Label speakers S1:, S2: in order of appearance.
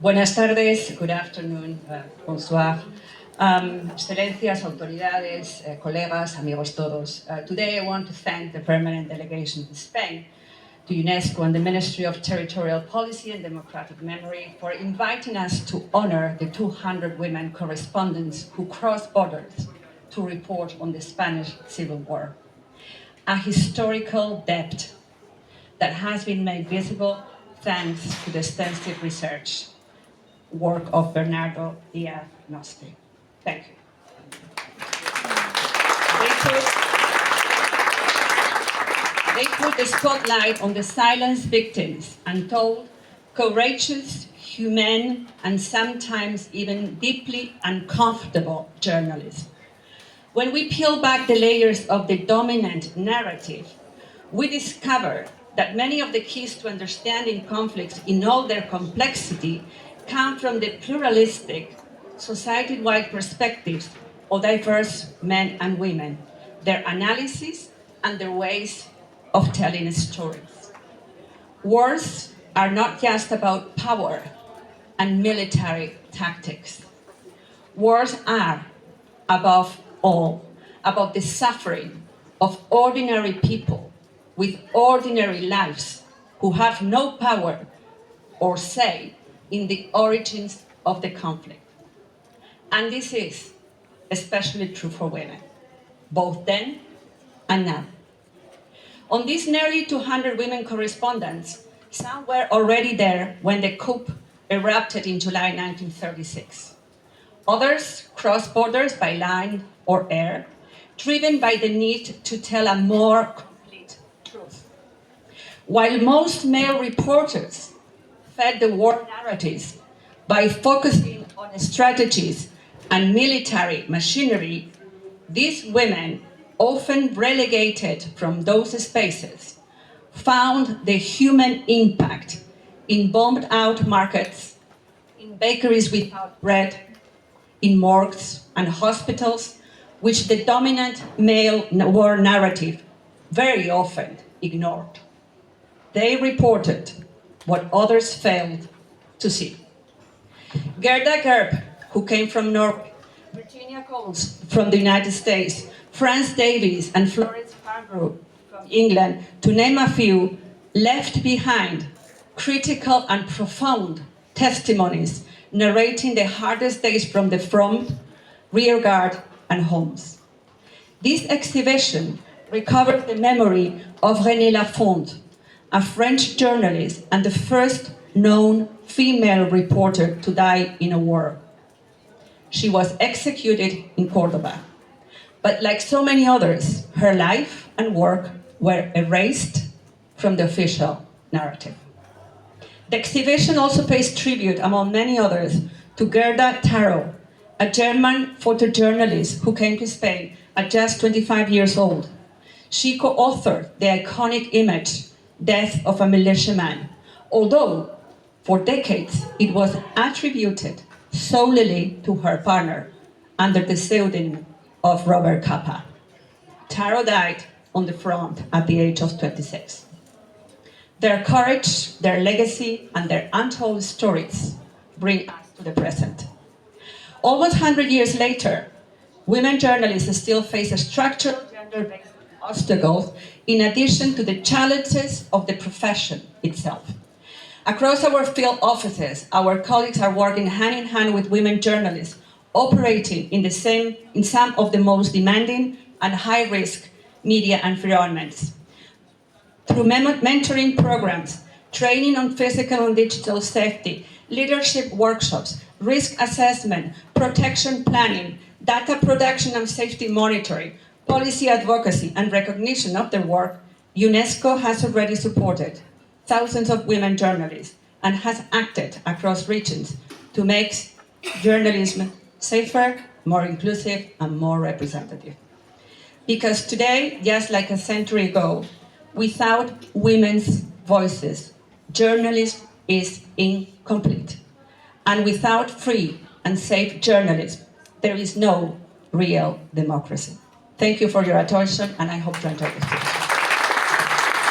S1: Buenas tardes, good afternoon, bonsoir. Excelencias, autoridades, colegas, amigos todos. Today I want to thank the permanent delegation to Spain, to UNESCO and the Ministry of Territorial Policy and Democratic Memory for inviting us to honor the 200 women correspondents who crossed borders to report on the Spanish Civil War. A historical debt that has been made visible thanks to the extensive research work of Bernardo Díaz-Nostri. Thank you. They put the spotlight on the silenced victims and told courageous, humane, and sometimes even deeply uncomfortable journalism. When we peel back the layers of the dominant narrative, we discover that many of the keys to understanding conflicts in all their complexity come from the pluralistic, society-wide perspectives of diverse men and women, their analysis and their ways of telling stories. Wars are not just about power and military tactics. Wars are, above all, about the suffering of ordinary people with ordinary lives who have no power or say in the origins of the conflict. And this is especially true for women, both then and now. On these nearly 200 women correspondents, some were already there when the coup erupted in July 1936. Others crossed borders by land or air, driven by the need to tell a more complete truth. While most male reporters fed the war narratives by focusing on strategies and military machinery, these women, often relegated from those spaces, found the human impact in bombed-out markets, in bakeries without bread, in morgues and hospitals, which the dominant male war narrative very often ignored. They reported what others failed to see. Gerda Gerb, who came from Norway, Virginia Coles from the United States, Franz Davies and Florence Farnborough from England, to name a few, left behind critical and profound testimonies narrating the hardest days from the front, rearguard, and homes. This exhibition recovers the memory of Renée Lafont, a French journalist and the first known female reporter to die in a war. She was executed in Cordoba. But like so many others, her life and work were erased from the official narrative. The exhibition also pays tribute, among many others, to Gerda Taro, a German photojournalist who came to Spain at just 25 years old. She co-authored the iconic image, Death of a Militiaman, although for decades it was attributed solely to her partner under the pseudonym of Robert Capa. Taro died on the front at the age of 26. Their courage, their legacy, and their untold stories bring us to the present. Almost 100 years later, women journalists still face structural gender-based obstacles in addition to the challenges of the profession itself. Across our field offices, our colleagues are working hand in hand with women journalists, operating in some of the most demanding and high-risk media environments. Through mentoring programs, training on physical and digital safety, leadership workshops, risk assessment, protection planning, data production and safety monitoring, policy advocacy, and recognition of their work, UNESCO has already supported thousands of women journalists and has acted across regions to make journalism safer, more inclusive, and more representative. Because today, just like a century ago, without women's voices, journalism is incomplete. And without free and safe journalism, there is no real democracy. Thank you for your attention, and I hope you enjoy this.